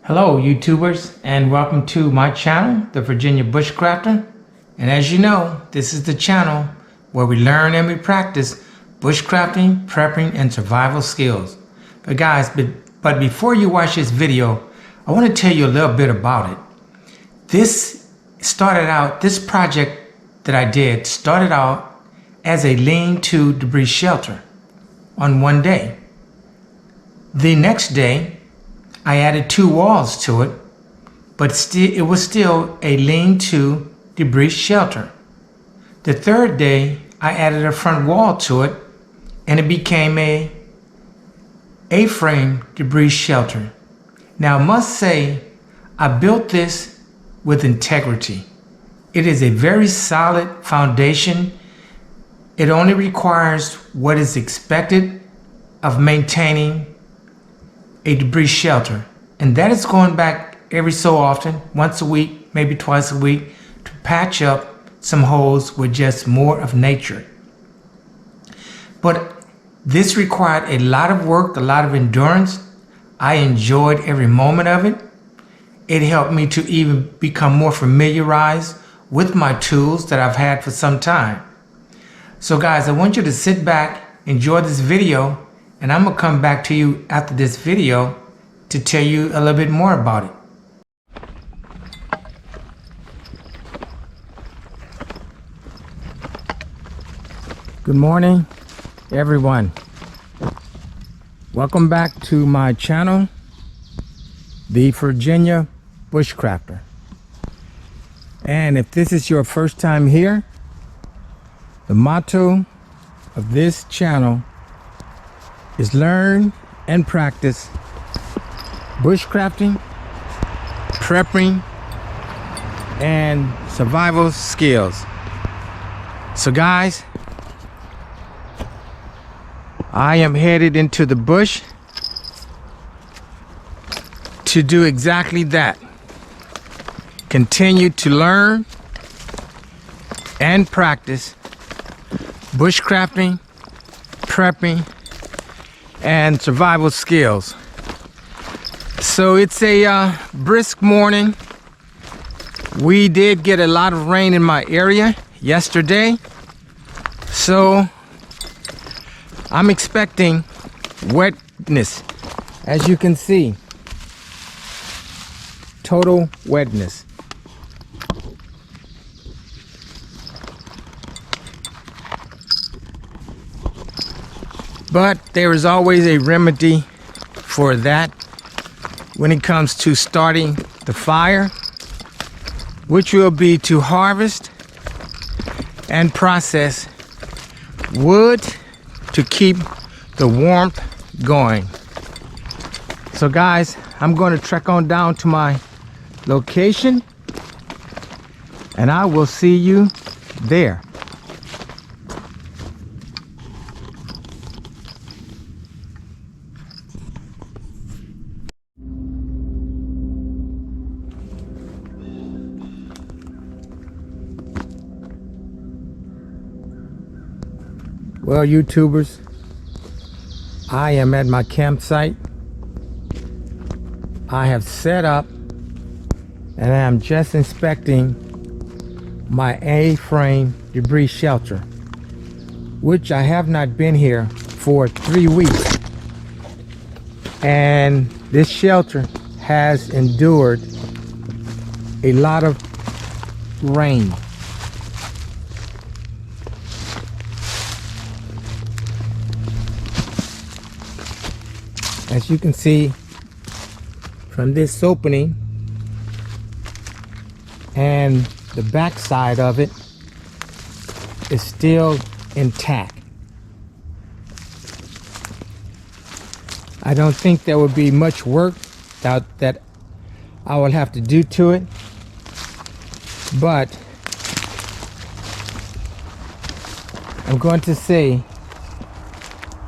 Hello YouTubers, and welcome to my channel, the Virginia Bushcrafter. And as you know, this is the channel where we learn and we practice bushcrafting, prepping, and survival skills. But guys, before you watch this video, I want to tell you a little bit about it. This project that I did started out as a lean-to debris shelter on one day. The next day, I added 2 walls to it, but it was still a lean-to debris shelter. The third day, I added a front wall to it, and it became a A-frame debris shelter. Now, I must say, I built this with integrity. It is a very solid foundation. It only requires what is expected of maintaining a debris shelter, and that is going back every so often, once a week, maybe twice a week, to patch up some holes with just more of nature. But this required a lot of work, a lot of endurance. I enjoyed every moment of it. It helped me to even become more familiarized with my tools that I've had for some time. So guys, I want you to sit back, enjoy this video, and I'm gonna come back to you after this video to tell you a little bit more about it. Good morning, everyone. Welcome back to my channel, the Virginia Bushcrafter. And if this is your first time here, the motto of this channel is learn and practice bushcrafting, prepping, and survival skills. So guys, I am headed into the bush to do exactly that. Continue to learn and practice bushcrafting, prepping, and survival skills. So it's a brisk morning. We did get a lot of rain in my area yesterday, so I'm expecting wetness. As you can see, total wetness. But there is always a remedy for that when it comes to starting the fire, which will be to harvest and process wood to keep the warmth going. So guys, I'm going to trek on down to my location, and I will see you there. Well, YouTubers, I am at my campsite. I have set up and I am just inspecting my A-frame debris shelter, which I have not been here for 3 weeks. And this shelter has endured a lot of rain. As you can see from this opening and the back side of it is still intact. I don't think there would be much work that I will have to do to it, but I'm going to say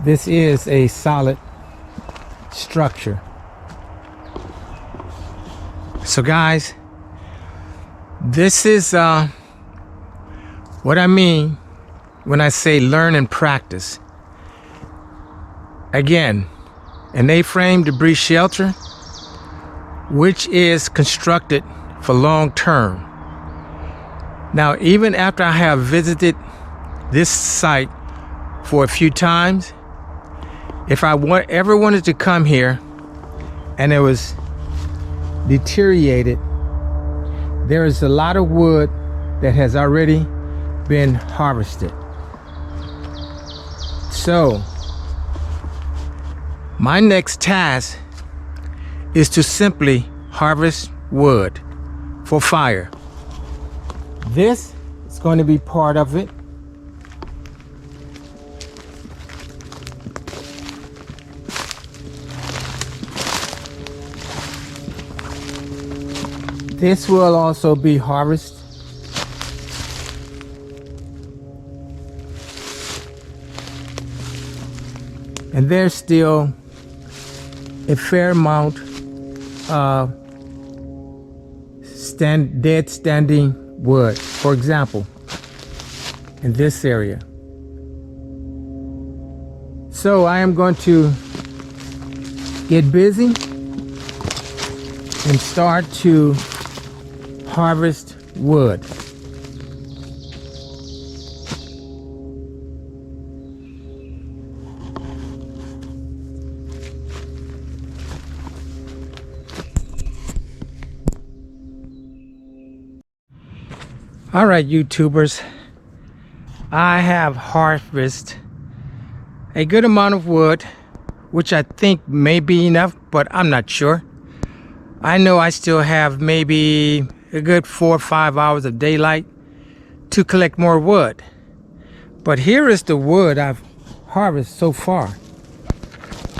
this is a solid structure. So guys, this is what I mean when I say learn and practice. Again, an A-frame debris shelter which is constructed for long term. Now, even after I have visited this site for a few times, if I ever wanted to come here and it was deteriorated, there is a lot of wood that has already been harvested. So my next task is to simply harvest wood for fire. This is going to be part of it. This will also be harvested. And there's still a fair amount of dead standing wood. For example, in this area. So I am going to get busy and start to harvest wood. All right, YouTubers, I have harvested a good amount of wood, which I think may be enough, but I'm not sure. I know I still have maybe a good 4 or 5 hours of daylight to collect more wood. But here is the wood I've harvested so far.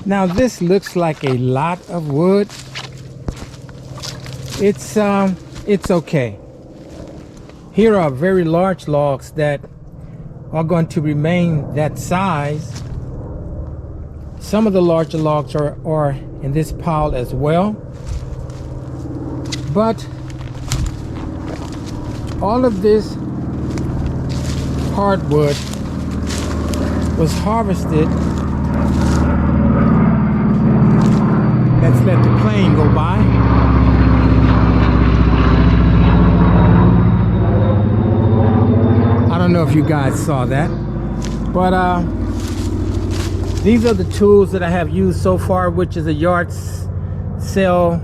Now this looks like a lot of wood. It's okay. Here are very large logs that are going to remain that size. Some of the larger logs are in this pile as well. But all of this hardwood was harvested. Let's let the plane go by. I don't know if you guys saw that, but these are the tools that I have used so far, which is a yard sale.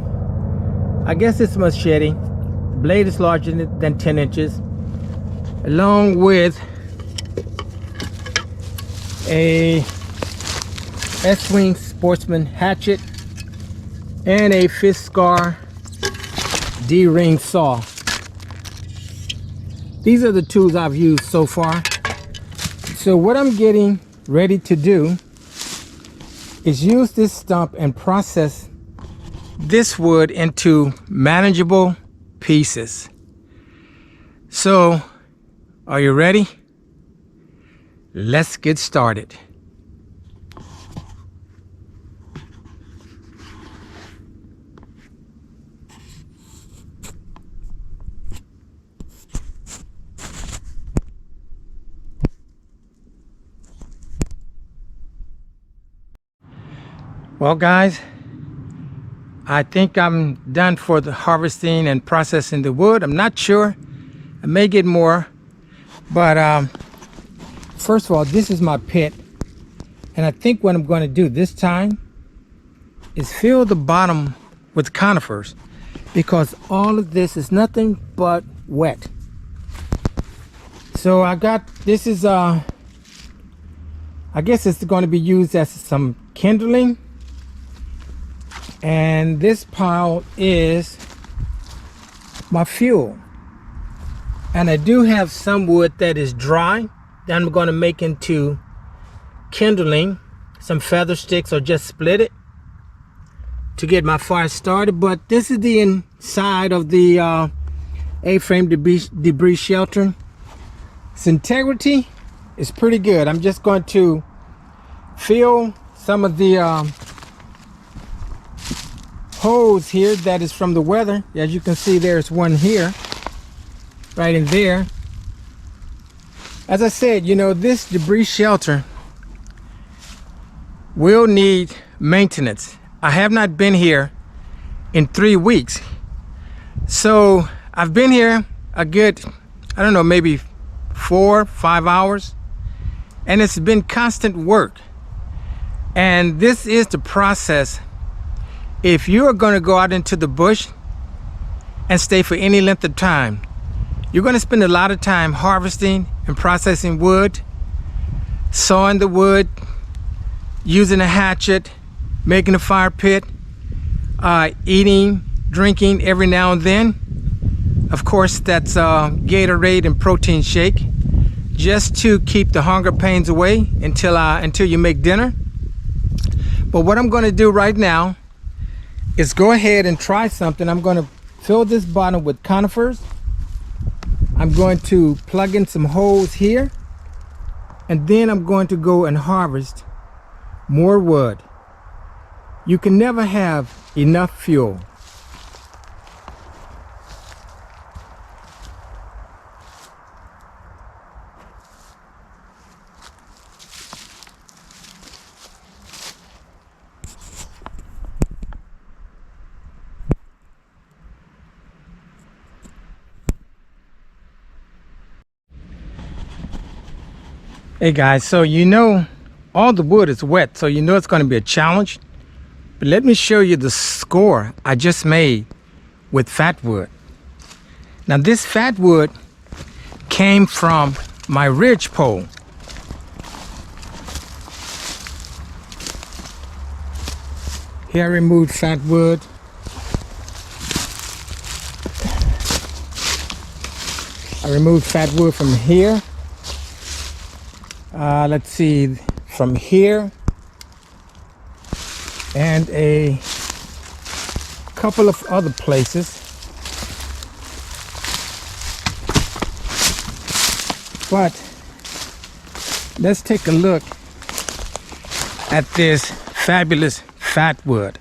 I guess it's a machete. The blade is larger than 10 inches, along with a S-Wing Sportsman hatchet and a Fiskar D-ring saw. These are the tools I've used so far. So what I'm getting ready to do is use this stump and process this wood into manageable pieces. So, are you ready? Let's get started. Well, guys, I think I'm done for the harvesting and processing the wood. I'm not sure. I may get more. But first of all, this is my pit. And I think what I'm going to do this time is fill the bottom with conifers, because all of this is nothing but wet. So I got, this is, I guess it's going to be used as some kindling. And this pile is my fuel. And I do have some wood that is dry that I'm going to make into kindling, some feather sticks, or just split it to get my fire started. But this is the inside of the A-frame debris shelter. Its integrity is pretty good. I'm just going to fill some of the holes here that is from the weather. As you can see, there's one here, right in there. As I said, you know, this debris shelter will need maintenance. I have not been here in 3 weeks. So I've been here a good, I don't know, maybe 4 or 5 hours, and it's been constant work. And this is the process. If you are going to go out into the bush and stay for any length of time, you're going to spend a lot of time harvesting and processing wood, sawing the wood, using a hatchet, making a fire pit, eating, drinking every now and then. Of course, that's Gatorade and protein shake, just to keep the hunger pains away until you make dinner. But what I'm going to do right now is go ahead and try something. I'm going to fill this bottle with conifers. I'm going to plug in some holes here, and then I'm going to go and harvest more wood. You can never have enough fuel. Hey guys, so you know all the wood is wet, so you know it's going to be a challenge. But let me show you the score I just made with fat wood. Now this fat wood came from my ridge pole. Here I removed fat wood. I removed fat wood from here. Let's see, from here, and a couple of other places. But let's take a look at this fabulous fat wood.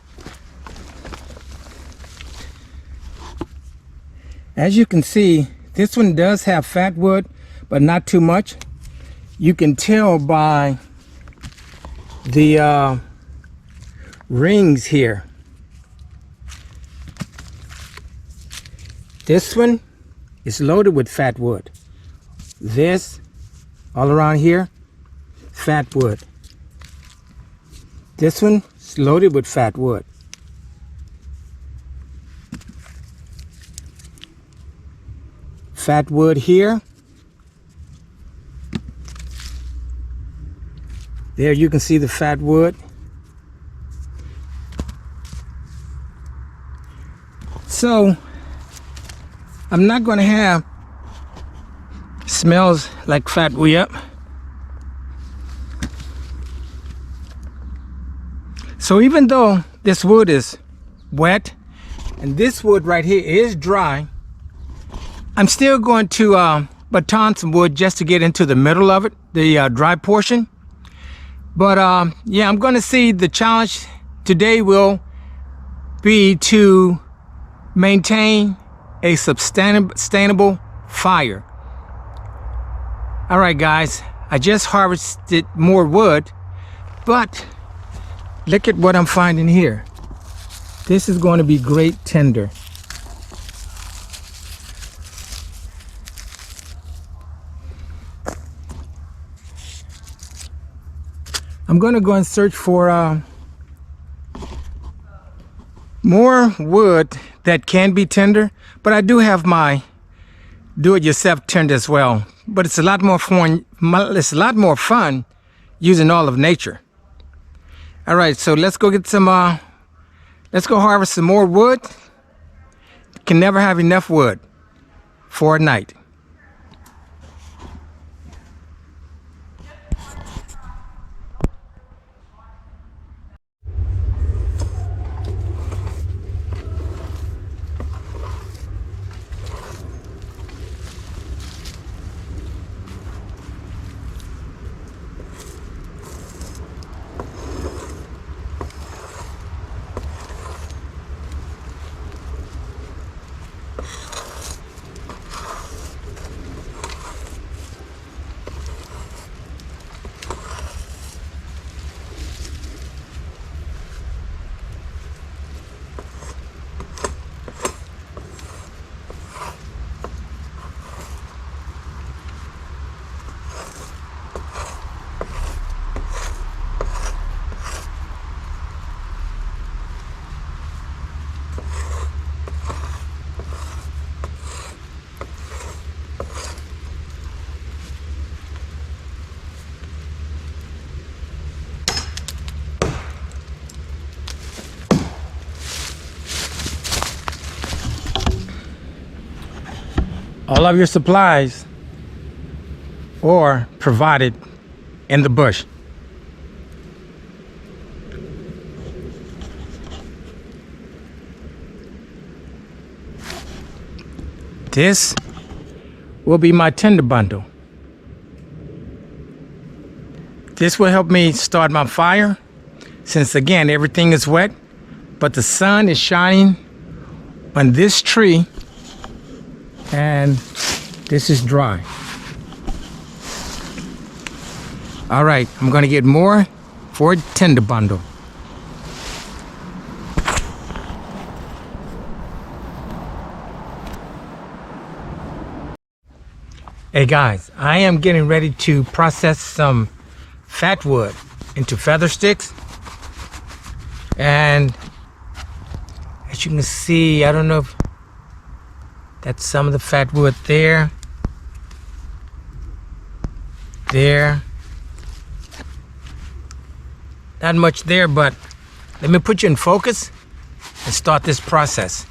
As you can see, this one does have fat wood, but not too much. You can tell by the rings here. This one is loaded with fat wood. This, all around here, fat wood. This one is loaded with fat wood. Fat wood here. There you can see the fat wood. So I'm not going to have smells like fat wood. Yep. So even though this wood is wet and this wood right here is dry, I'm still going to baton some wood just to get into the middle of it, the dry portion. But yeah, I'm going to see the challenge today will be to maintain a sustainable fire. All right, guys, I just harvested more wood, but look at what I'm finding here. This is going to be great tinder. I'm going to go and search for more wood that can be tinder, but I do have my do-it-yourself tinder as well. But it's a lot more fun. It's a lot more fun using all of nature. All right, so let's go get some. Let's go harvest some more wood. Can never have enough wood for a night. All of your supplies are provided in the bush. This will be my tinder bundle. This will help me start my fire, since again everything is wet, but the sun is shining on this tree and this is dry. All right, I'm gonna get more for a tinder bundle. Hey guys, I am getting ready to process some fat wood into feather sticks. And as you can see, I don't know if that's some of the fat wood there. There. Not much there, but let me put you in focus and start this process.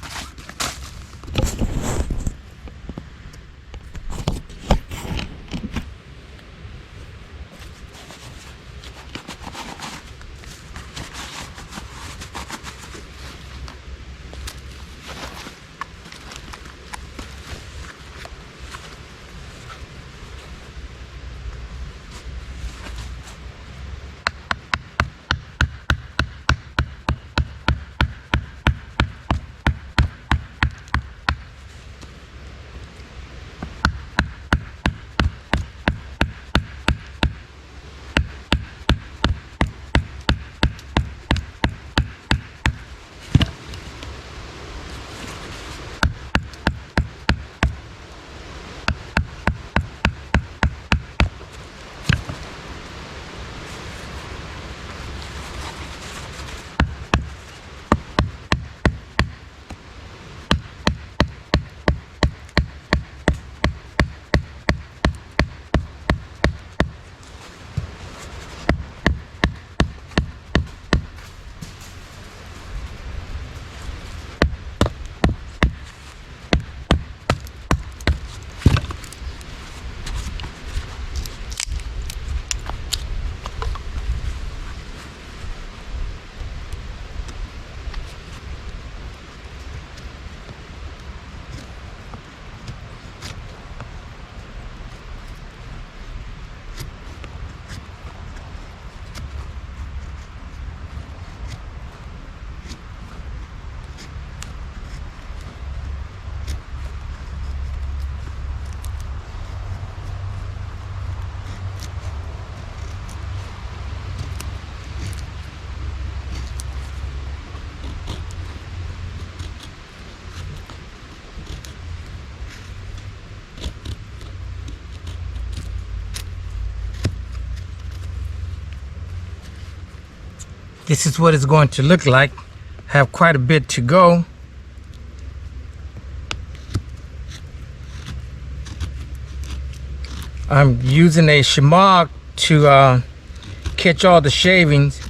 This is what it's going to look like. Have quite a bit to go. I'm using a shimag to catch all the shavings.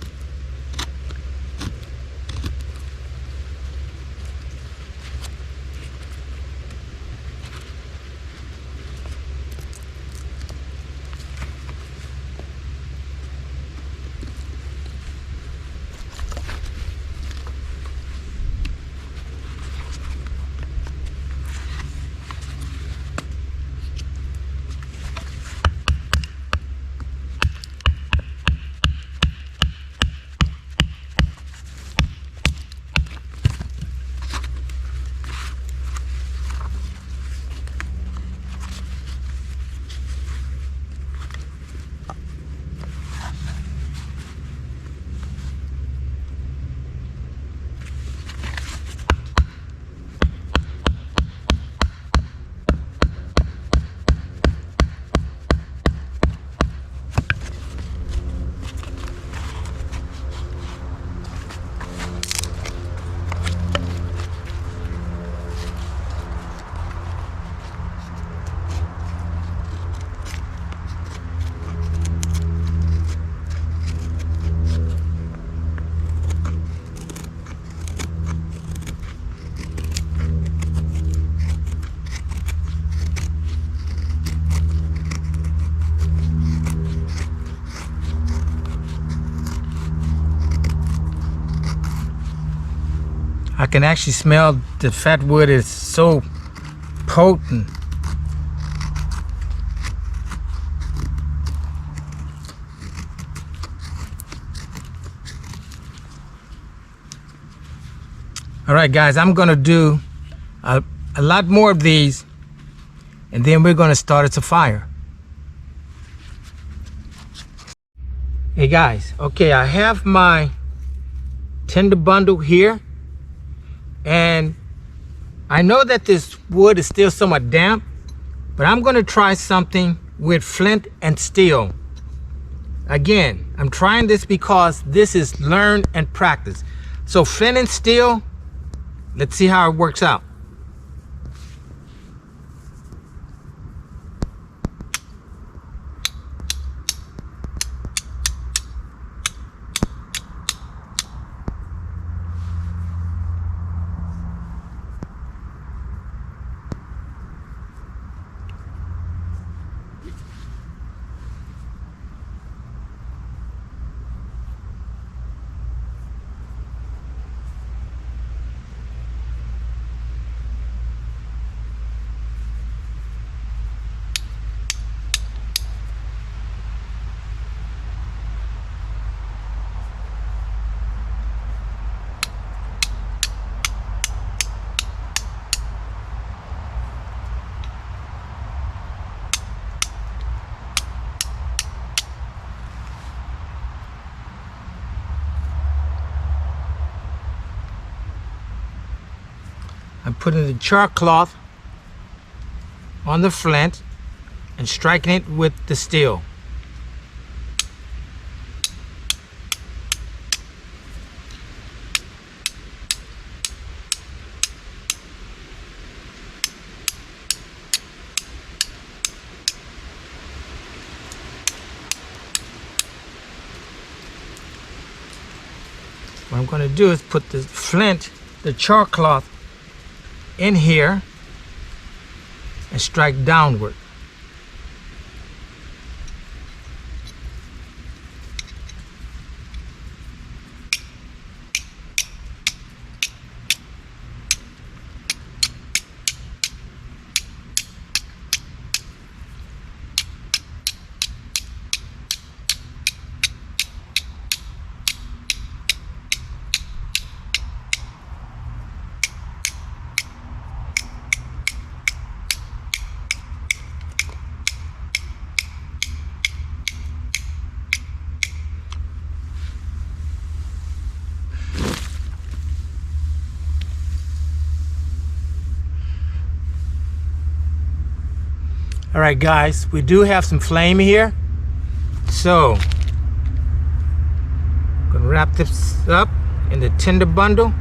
can actually smell the fat wood is so potent. All right, guys, I'm gonna do a lot more of these, and then we're gonna start it to fire. Hey guys, okay, I have my tinder bundle here, and I know that this wood is still somewhat damp, but I'm gonna try something with flint and steel. Again, I'm trying this because this is learn and practice. So flint and steel, let's see how it works out. I'm putting the char cloth on the flint and striking it with the steel. What I'm going to do is put the flint, the char cloth, in here and strike downward. All right, guys, we do have some flame here. So, I'm gonna wrap this up in the tinder bundle.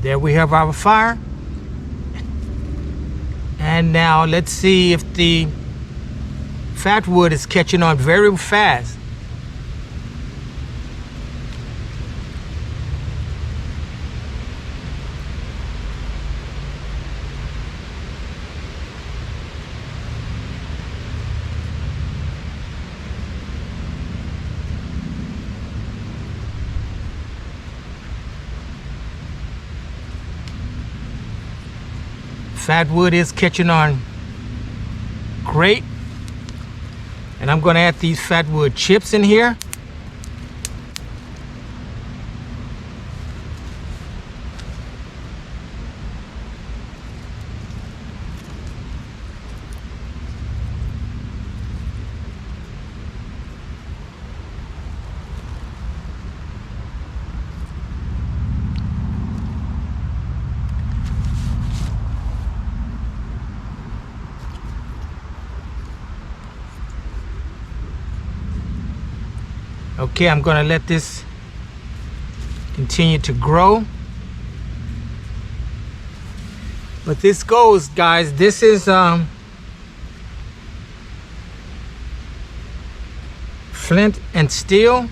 There we have our fire. And now let's see if the fat wood is catching on very fast. Fat wood is catching on great, and I'm going to add these fat wood chips in here. Okay, I'm gonna let this continue to grow. But this goes, guys, this is flint and steel.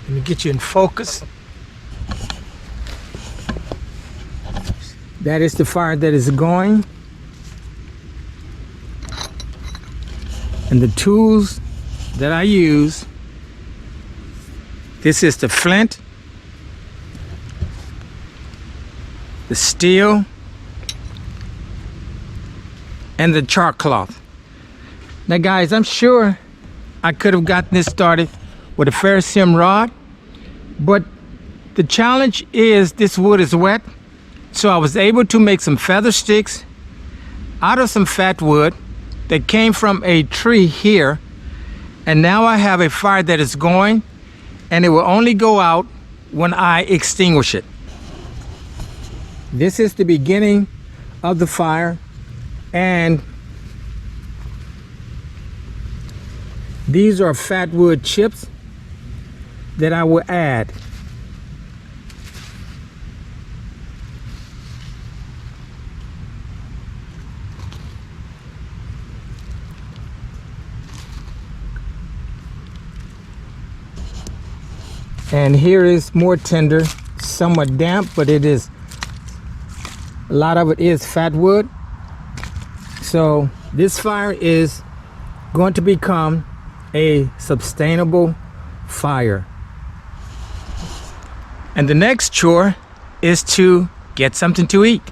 Let me get you in focus. That is the fire that is going. And the tools that I use, this is the flint, the steel, and the char cloth. Now guys, I'm sure I could have gotten this started with a ferrocerium rod, but the challenge is this wood is wet. So I was able to make some feather sticks out of some fat wood that came from a tree here. And now I have a fire that is going, and it will only go out when I extinguish it. This is the beginning of the fire, and these are fat wood chips that I will add. And here is more tinder, somewhat damp, but it is, a lot of it is fat wood. So this fire is going to become a sustainable fire. And the next chore is to get something to eat.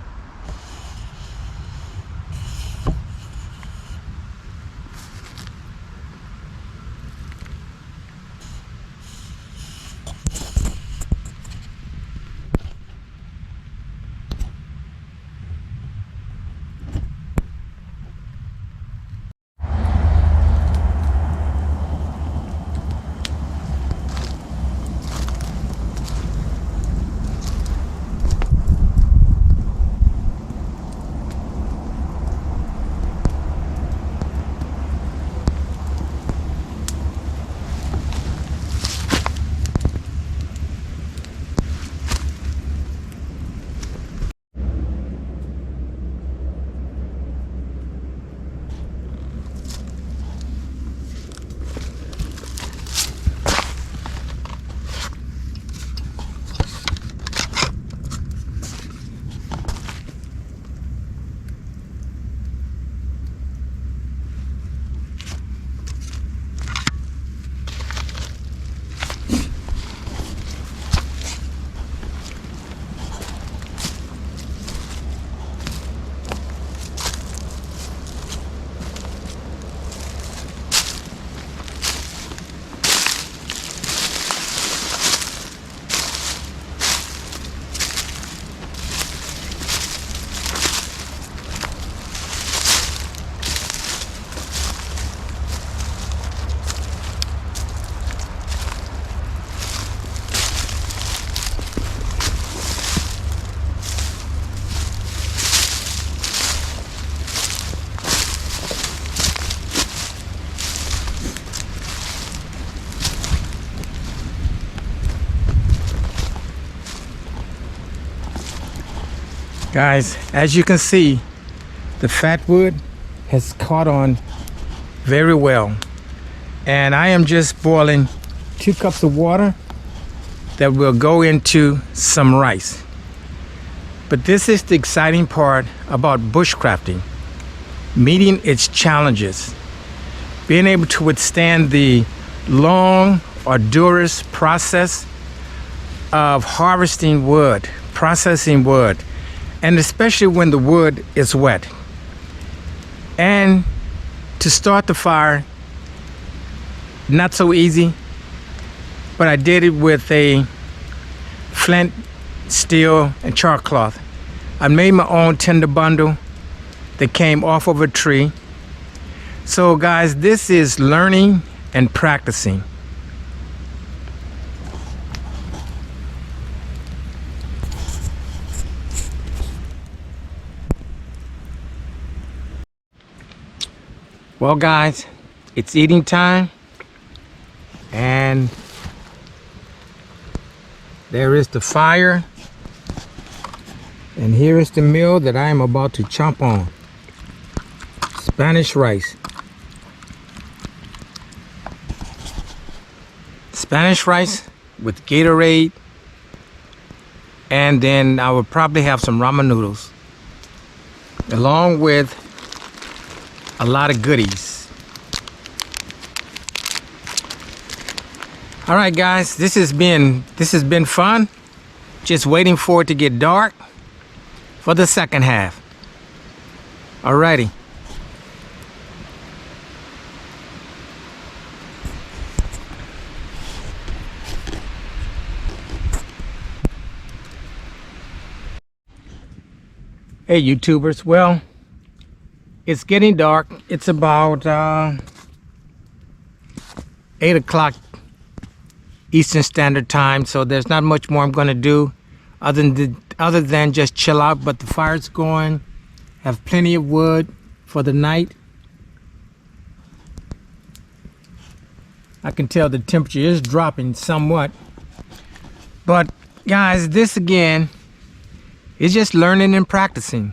Guys, as you can see, the fat wood has caught on very well. And I am just boiling 2 cups of water that will go into some rice. But this is the exciting part about bushcrafting, meeting its challenges, being able to withstand the long, arduous process of harvesting wood, processing wood, and especially when the wood is wet. And to start the fire, not so easy, but I did it with a flint, steel, and char cloth. I made my own tinder bundle that came off of a tree. So guys, this is learning and practicing. Well guys, it's eating time, and there is the fire, And here is the meal that I am about to chomp on. Spanish rice. Spanish rice with Gatorade. And then I would probably have some ramen noodles. Along with a lot of goodies. All right, guys, this has been fun. Just waiting for it to get dark for the second half. Alrighty. Hey YouTubers, well, it's getting dark. It's about 8 o'clock Eastern Standard Time, so there's not much more I'm going to do other than just chill out. But the fire's going, have plenty of wood for the night. I can tell the temperature is dropping somewhat. But guys, this again is just learning and practicing.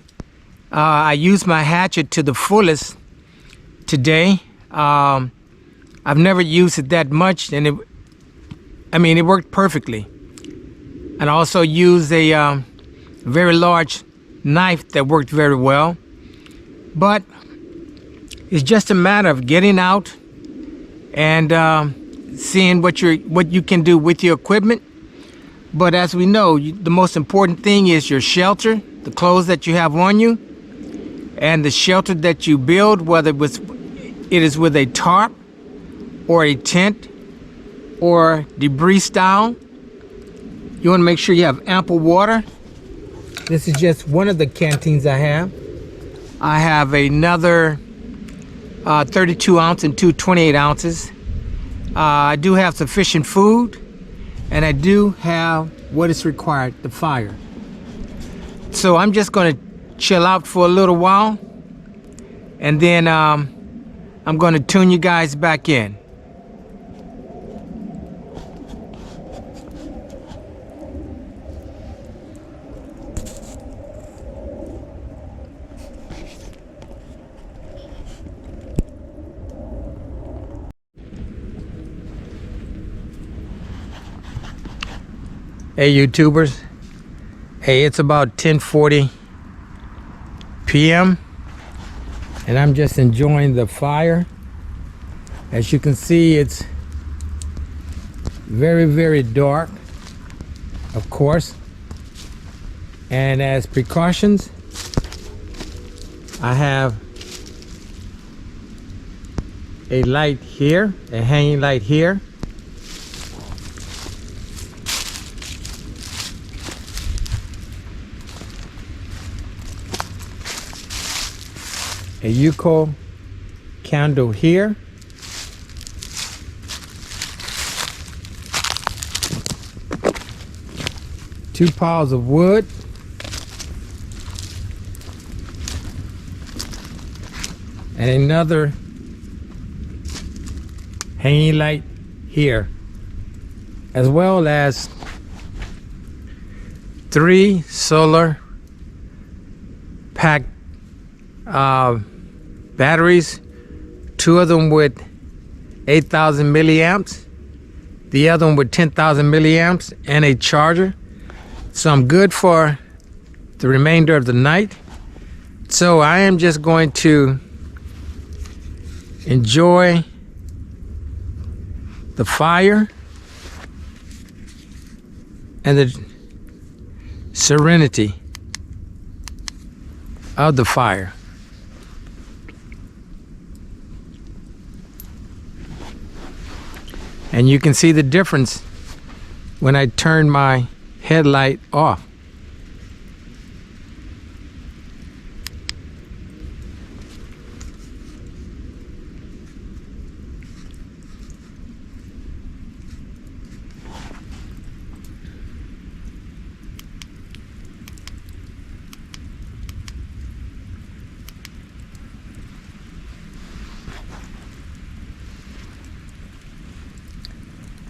I used my hatchet to the fullest today. I've never used it that much, and it worked perfectly. And I also used a very large knife that worked very well. But it's just a matter of getting out and seeing what you can do with your equipment. But as we know, the most important thing is your shelter, the clothes that you have on you, and the shelter that you build, whether it is with a tarp or a tent or debris style. You want to make sure you have ample water. This is just one of the canteens I have. I have another 32 ounce and two 28 ounces. I do have sufficient food, and I do have what is required, the fire. So I'm just going to chill out for a little while, and then I'm going to tune you guys back in. Hey YouTubers, hey, it's about 10:40 p.m. and I'm just enjoying the fire. As you can see, it's very, very dark, of course. And as precautions, I have a light here, a hanging light here. A Yuko candle here. Two piles of wood. And another hanging light here. As well as 3 solar packed batteries, 2 of them with 8,000 milliamps, the other one with 10,000 milliamps, and a charger. So I'm good for the remainder of the night. So I am just going to enjoy the fire and the serenity of the fire. And you can see the difference when I turn my headlight off.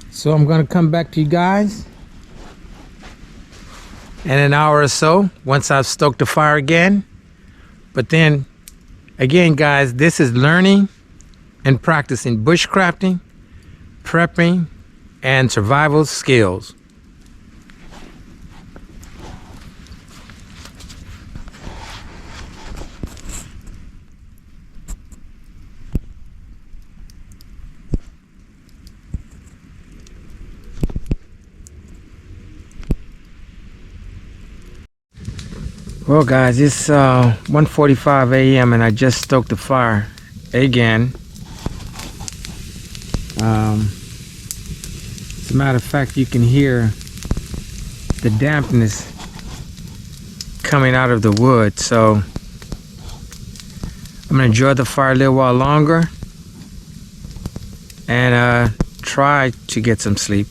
So I'm going to come back to you guys in an hour or so once I've stoked the fire again. But then again, guys, this is learning and practicing bushcrafting, prepping, and survival skills. Well, guys, it's 1:45 a.m. and I just stoked the fire again. As a matter of fact, you can hear the dampness coming out of the wood, so I'm gonna enjoy the fire a little while longer and try to get some sleep.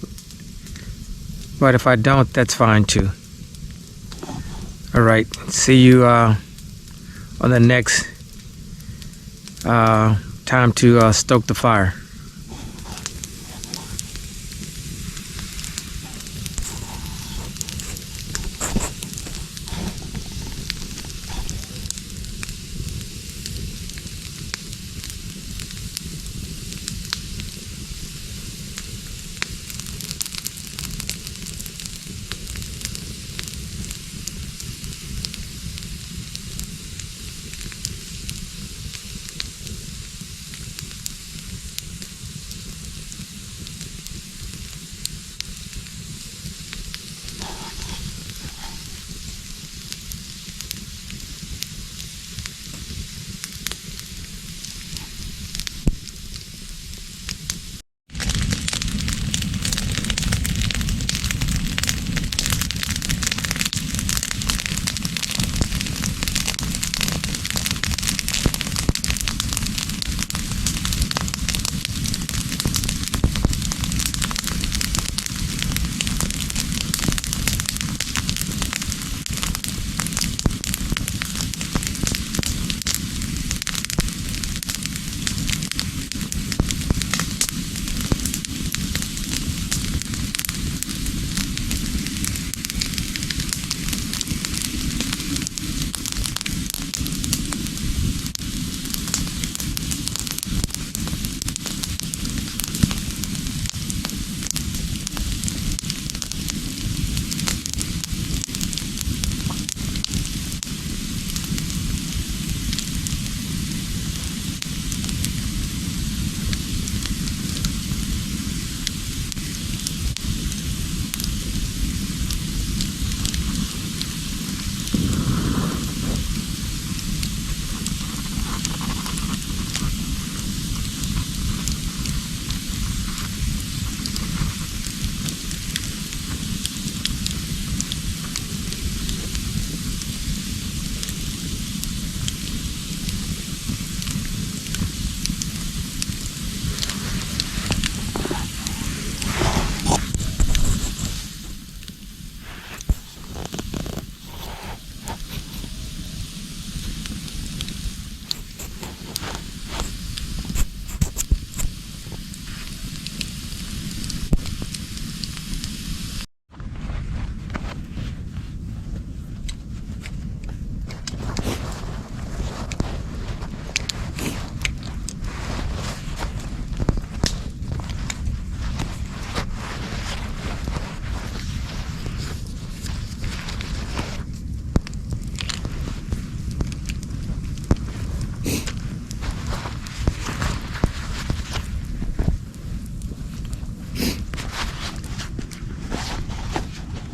But if I don't, that's fine too. All right, see you on the next time to stoke the fire.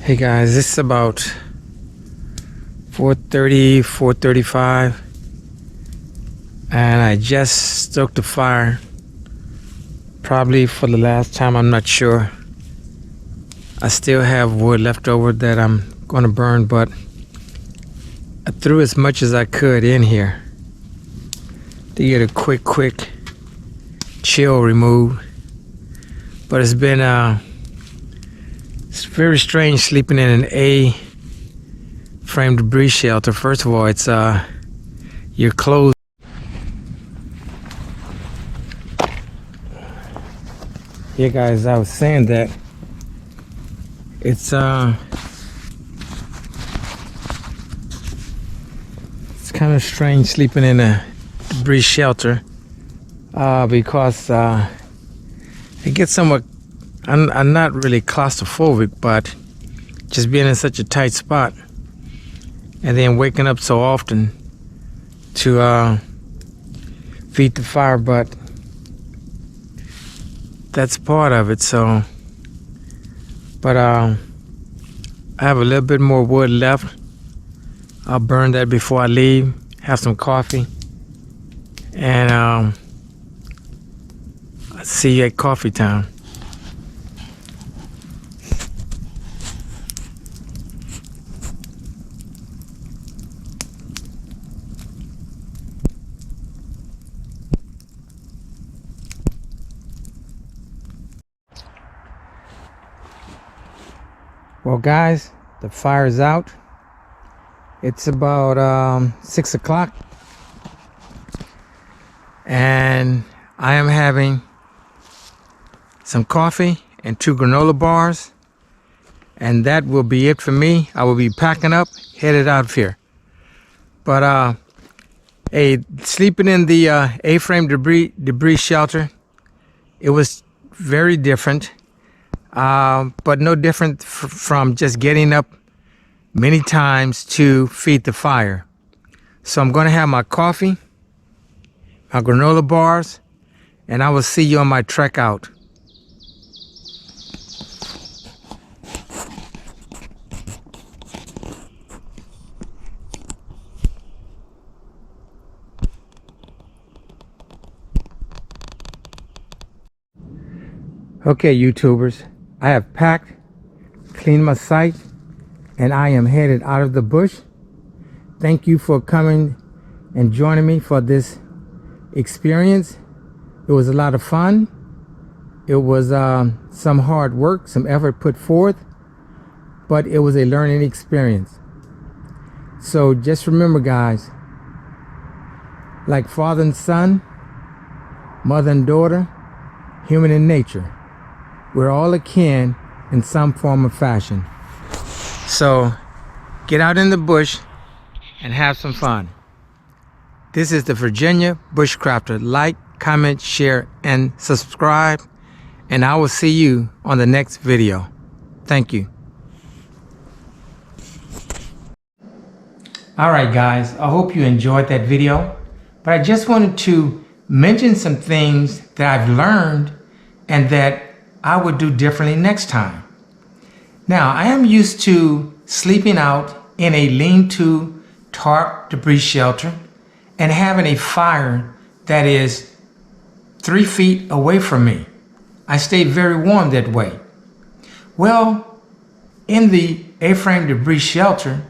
Hey guys, it's about 4:30, 4:35, and I just stoked the fire. Probably for the last time, I'm not sure. I still have wood left over that I'm gonna burn, but I threw as much as I could in here to get a quick chill removed. But it's been it's very strange sleeping in an A-frame debris shelter. First of all, it's your clothes. Yeah, guys, I was saying that it's kind of strange sleeping in a debris shelter because it gets somewhat. I'm not really claustrophobic, but just being in such a tight spot and then waking up so often to feed the fire, but that's part of it. So, but I have a little bit more wood left. I'll burn that before I leave, have some coffee, and I'll see you at coffee time. Well, guys, the fire is out. It's about 6 o'clock, and I am having some coffee and 2 granola bars, and that will be it for me. I will be packing up, headed out of here. But sleeping in the A-frame debris shelter, it was very different, but no different from just getting up many times to feed the fire. So I'm going to have my coffee, my granola bars, and I will see you on my trek out. Okay, YouTubers, I have packed, cleaned my site, and I am headed out of the bush. Thank you for coming and joining me for this experience. It was a lot of fun. It was some hard work, some effort put forth, but it was a learning experience. So just remember, guys, like father and son, mother and daughter, human and nature, we're all akin in some form or fashion. So get out in the bush and have some fun. This is the Virginia Bushcrafter. Like, comment, share, and subscribe. And I will see you on the next video. Thank you. All right, guys, I hope you enjoyed that video. But I just wanted to mention some things that I've learned and that I would do differently next time. Now, I am used to sleeping out in a lean-to tarp debris shelter and having a fire that is 3 feet away from me. I stay very warm that way. Well, in the A-frame debris shelter,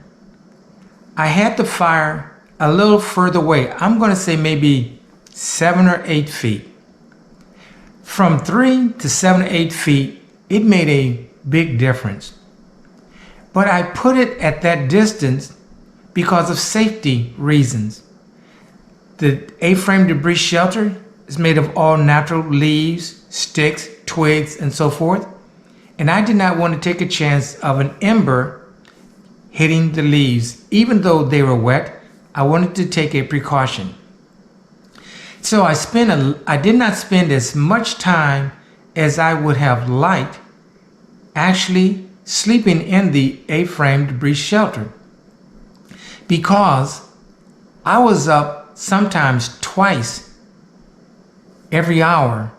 I had the fire a little further away. I'm going to say maybe 7 or 8 feet. From 3 to 7 or 8 feet, it made a big difference. But I put it at that distance because of safety reasons. The A-frame debris shelter is made of all natural leaves, sticks, twigs, and so forth. And I did not want to take a chance of an ember hitting the leaves. Even though they were wet, I wanted to take a precaution. So I did not spend as much time as I would have liked actually sleeping in the A-frame debris shelter, because I was up sometimes twice every hour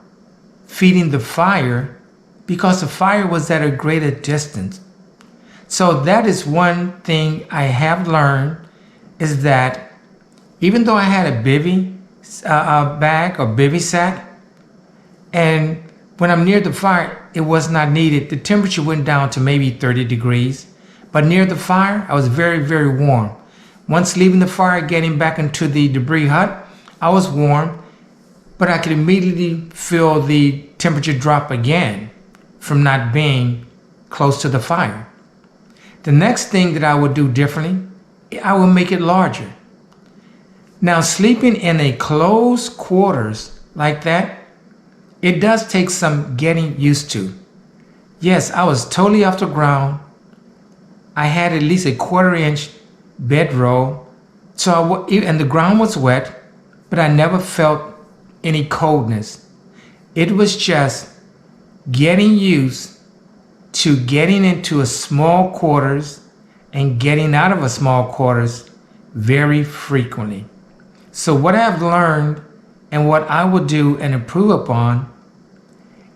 feeding the fire because the fire was at a greater distance. So that is one thing I have learned, is that even though I had a bivy bag or bivy sack, and when I'm near the fire, it was not needed. The temperature went down to maybe 30 degrees, but near the fire, I was very, very warm. Once leaving the fire, getting back into the debris hut, I was warm, but I could immediately feel the temperature drop again from not being close to the fire. The next thing that I would do differently, I will make it larger. Now, sleeping in a closed quarters like that, it does take some getting used to. Yes, I was totally off the ground. I had at least a 1/4 inch bedroll And the ground was wet, but I never felt any coldness. It was just getting used to getting into a small quarters and getting out of a small quarters very frequently. So what I've learned and what I will do and improve upon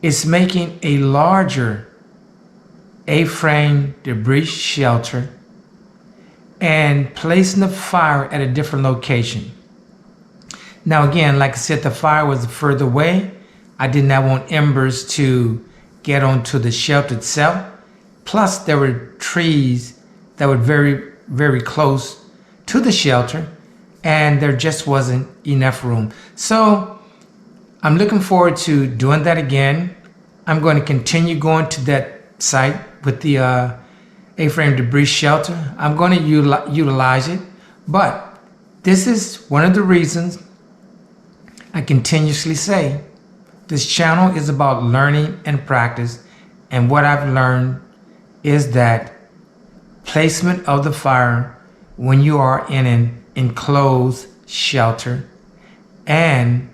is making a larger A-frame debris shelter and placing the fire at a different location. Now again, like I said, the fire was further away. I did not want embers to get onto the shelter itself. Plus there were trees that were very, very close to the shelter, and there just wasn't enough room. So I'm looking forward to doing that again. I'm going to continue going to that site with the A-frame debris shelter. I'm going to utilize it, but this is one of the reasons I continuously say this channel is about learning and practice, and what I've learned is that placement of the fire when you are in an enclosed shelter and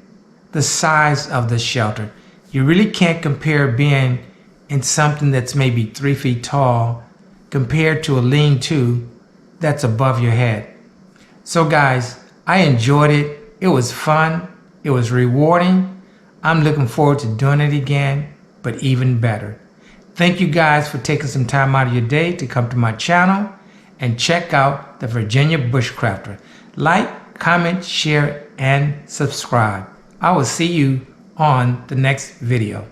the size of the shelter. You really can't compare being in something that's maybe 3 feet tall compared to a lean-to that's above your head. So guys, I enjoyed it. It was fun. It was rewarding. I'm looking forward to doing it again, but even better. Thank you guys for taking some time out of your day to come to my channel and check out the Virginia Bushcrafter. Like, comment, share, and subscribe. I will see you on the next video.